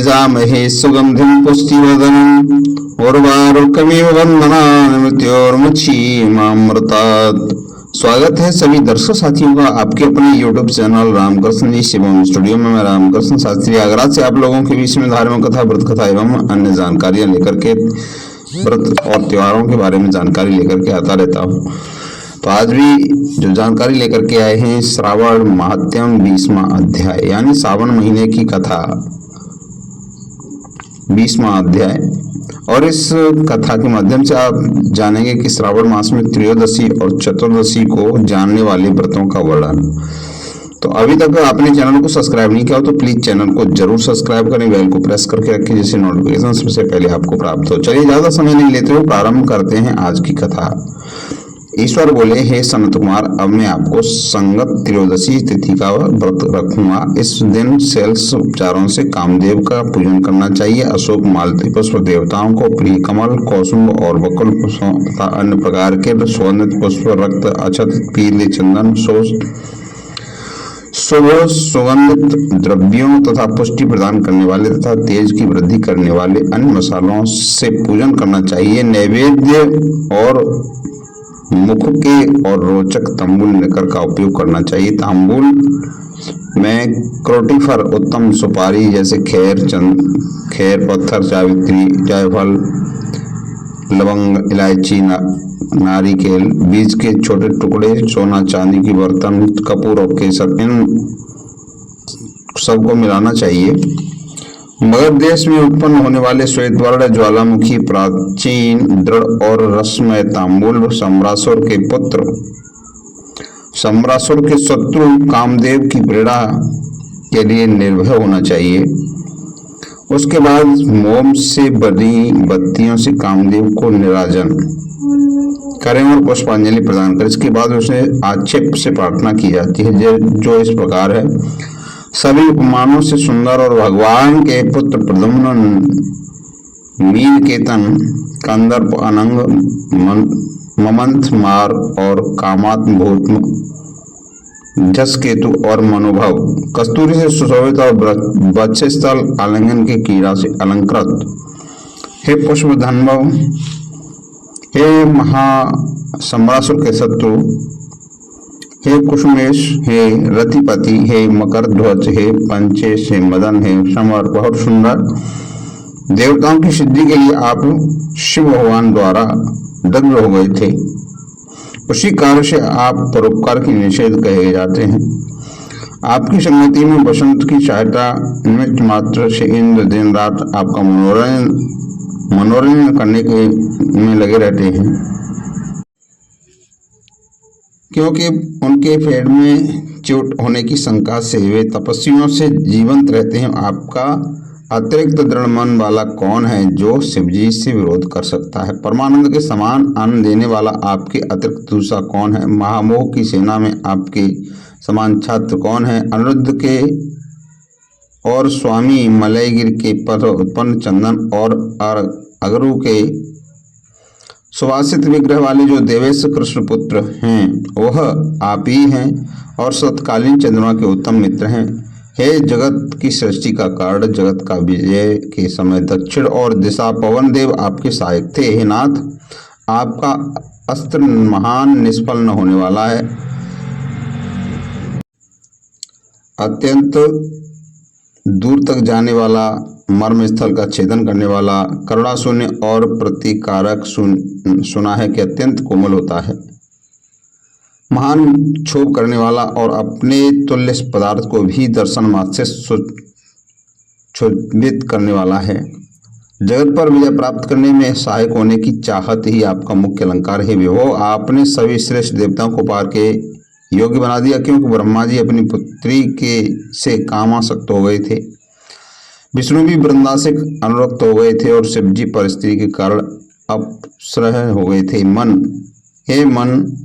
यजामहे सुगंधिं पुष्टिवर्धनम् उर्वारुकमिव बन्धनान् मृत्योर्मुक्षीयमामृतात्। स्वागत है सभी दर्शक साथियों का आपके अपने YouTube चैनल रामकृष्ण जी शिवम स्टूडियो में। मैं रामकृष्ण शास्त्री आगरा से आप लोगों के बीच में धार्मिक कथा, व्रत कथा एवं अन्य जानकारियां लेकर के व्रत और त्योहारों के बारे में जानकारी लेकर के आता रहता हूँ। तो आज भी जो जानकारी लेकर के आए हैं, श्रावण महात्यम 20वां अध्याय यानी सावन महीने की कथा 20वां अध्याय। और इस कथा के माध्यम से आप जानेंगे कि श्रावण मास में त्रयोदशी और चतुर्दशी को जानने वाले व्रतों का वर्णन। तो अभी तक आपने चैनल को सब्सक्राइब नहीं किया हो तो प्लीज चैनल को जरूर सब्सक्राइब करें, बेल को प्रेस करके रखें जिससे नोटिफिकेशन सबसे पहले आपको प्राप्त हो। चलिए ज्यादा समय नहीं लेते हुए प्रारंभ करते हैं आज की कथा। ईश्वर बोले, हे सनत कुमार, अब मैं आपको संगत त्रयोदशी तिथि का व्रत रखूंगा। इस दिन शेल्स उपचारों से कामदेव का पूजन करना चाहिए। अशोक मालती पुष्प देवताओं को प्रिय, कमल, कौसुम्ब और बकुल पुष्पों तथा अन्य प्रकार के सुगंधित पुष्प, रक्त, अक्षत, पीले चंदन, शुभ सुगंधित द्रव्यों तथा पुष्टि प्रदान करने वाले तथा तेज की वृद्धि करने वाले अन्य मसालों से पूजन करना चाहिए। नैवेद्य और मुख के और रोचक तंबूल लेकर का उपयोग करना चाहिए। तांबूल में क्रोटीफर, उत्तम सुपारी जैसे खैर पत्थर, जावित्री, जायफल, लवंग, इलायची, नारिकेल, बीज के छोटे टुकड़े, सोना चांदी की बर्तन, कपूर और केसर, इन सबको मिलाना चाहिए। मगध देश में उत्पन्न होने वाले श्वेतवर्ण ज्वालामुखी प्राचीन दृढ़ और रसमय तांबूल सम्रासुर के पुत्र, सम्रासुर के शत्रु कामदेव की प्रेरणा के लिए निर्भय होना चाहिए। उसके बाद मोम से बनी बत्तियों से कामदेव को निराजन करें और पुष्पांजलि प्रदान करें। इसके बाद उसे आक्षेप से प्रार्थना की जाती है जो इस प्रकार है। सभी उपमानों से सुंदर और भगवान के पुत्र प्रद्युम्न, मीनकेतन, कंदर्प, अनंग, ममंथ, मार और कामात्म भूत, जसकेतु और मनोभव, कस्तूरी से सुशोभित और वक्षस्थल आलिंगन के कीड़ा से अलंकृत, हे पुष्पधन्वव, हे महासम्रासुर के शत्रु, हे कुसुमेश, हे रतिपति, हे मकर ध्वज, हे पंचेश, हे मदन, हे समर, बहुत सुंदर। देवताओं की सिद्धि के लिए आप शिव भगवान द्वारा दग्ध हो गए थे। उसी कार्य से आप परोपकार की निषेध कहे जाते हैं। आपकी संगति में बसंत की सहायता निमित्त मात्र से इंद्र दिन रात आपका मनोरंजन करने के में लगे रहते हैं, क्योंकि उनके पेड़ में चोट होने की शंका से वे तपस्वियों से जीवंत रहते हैं। आपका अतिरिक्त दृढ़ मन वाला कौन है जो शिवजी से विरोध कर सकता है? परमानंद के समान अन्न देने वाला आपके अतिरिक्त दूसरा कौन है? महामोह की सेना में आपके समान छात्र कौन है? अनिरुद्ध के और स्वामी मलयगिर के पर उत्पन्न चंदन और अगरू के सुवासित विग्रह वाले जो देवेश कृष्ण पुत्र हैं वह आप ही हैं और सतकालीन चंद्रमा के उत्तम मित्र हैं। हे जगत की सृष्टि का कारण, जगत का विजय के समय दक्षिण और दिशा पवन देव आपके सहायक थे। हे नाथ, आपका अस्त्र महान निष्फल न होने वाला है। अत्यंत दूर तक जाने वाला, मर्म स्थल का छेदन करने वाला, करुणा शून्य और प्रतिकारक सुना है कि अत्यंत कोमल होता है। महान क्षोभ करने वाला और अपने तुल्य पदार्थ को भी दर्शन मात्र से क्षोभित करने वाला है। जगत पर विजय प्राप्त करने में सहायक होने की चाहत ही आपका मुख्य अलंकार है। विभो, आपने सभी श्रेष्ठ देवताओं को पार के योग्य बना दिया, क्योंकि ब्रह्मा जी अपनी पुत्री के से कामासक्त हो गए थे। विष्णु भी वृंदा से अनुरक्त हो गए थे और शिव जी पर स्त्री के कारण अपसरह हो गए थे। मन, हे मन,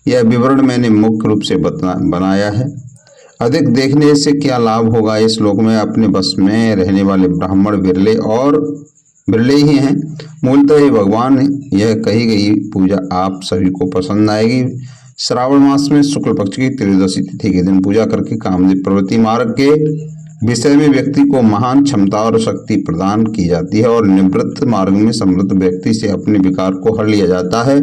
यह विवरण मैंने मुख्य रूप से बनाया है। अधिक देखने से क्या लाभ होगा? इस लोक में अपने बस में रहने वाले ब्राह्मण बिरले ही हैं। मूलतः हे भगवान, यह कही गई पूजा आप सभी को पसंद आएगी। श्रावण मास में शुक्ल पक्ष की त्रयोदशी तिथि के दिन पूजा करके कामदेव प्रवृत्ति मार्ग के विषय में व्यक्ति को महान क्षमता और शक्ति प्रदान की जाती है और निवृत्त मार्ग में समृद्ध व्यक्ति से अपने विकार को हर लिया जाता है।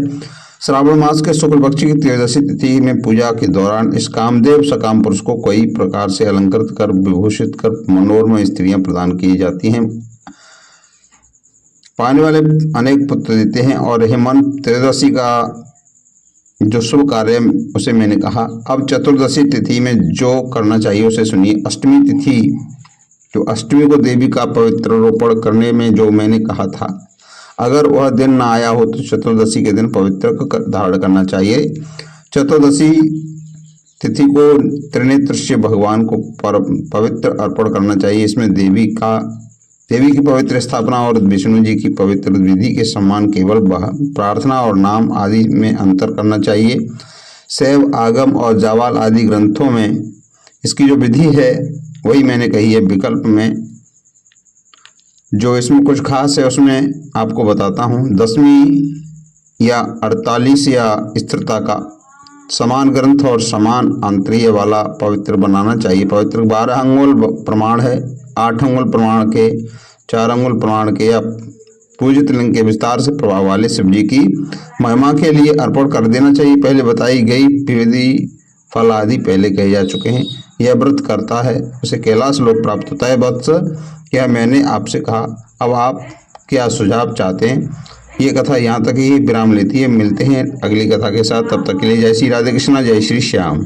श्रावण मास के शुक्ल पक्ष की त्रयोदशी तिथि में पूजा के दौरान इस कामदेव सकाम पुरुष को कई प्रकार से अलंकृत कर विभूषित कर मनोरम स्त्रियां प्रदान की जाती हैं। पाने वाले अनेक पुत्र देते हैं। और हे मन, त्रयोदशी का जो शुभ कार्य उसे मैंने कहा। अब चतुर्दशी तिथि में जो करना चाहिए उसे सुनिए। अष्टमी तिथि, जो अष्टमी को देवी का पवित्र रोपण करने में जो मैंने कहा था, अगर वह दिन ना आया हो तो चतुर्दशी के दिन पवित्र धारण करना चाहिए। चतुर्दशी तिथि को त्रिनेत्र से भगवान को पवित्र अर्पण करना चाहिए। इसमें देवी की पवित्र स्थापना और विष्णु जी की पवित्र विधि के समान केवल प्रार्थना और नाम आदि में अंतर करना चाहिए। शैव, आगम और जावाल आदि ग्रंथों में इसकी जो विधि है वही मैंने कही है। विकल्प में जो इसमें कुछ खास है उसमें आपको बताता हूँ। 10वीं या 48 या स्थिरता का समान ग्रंथ और समान आंतर्य वाला पवित्र बनाना चाहिए। पवित्र 12 अंगुल प्रमाण है, 8 अंगुल प्रमाण के, 4 अंगुल प्रमाण के या पूजित लिंग के विस्तार से प्रभाव वाले शिव जी की महिमा के लिए अर्पण कर देना चाहिए। पहले बताई गई विधि फल आदि पहले कहे जा चुके हैं। यह व्रत करता है उसे कैलाश लोक प्राप्त होता है। वत्स, यह मैंने आपसे कहा। अब आप क्या सुझाव चाहते हैं? ये कथा यहाँ तक ही विराम लेती है। मिलते हैं अगली कथा के साथ। तब तक के लिए जय श्री राधे कृष्णा, जय श्री श्याम।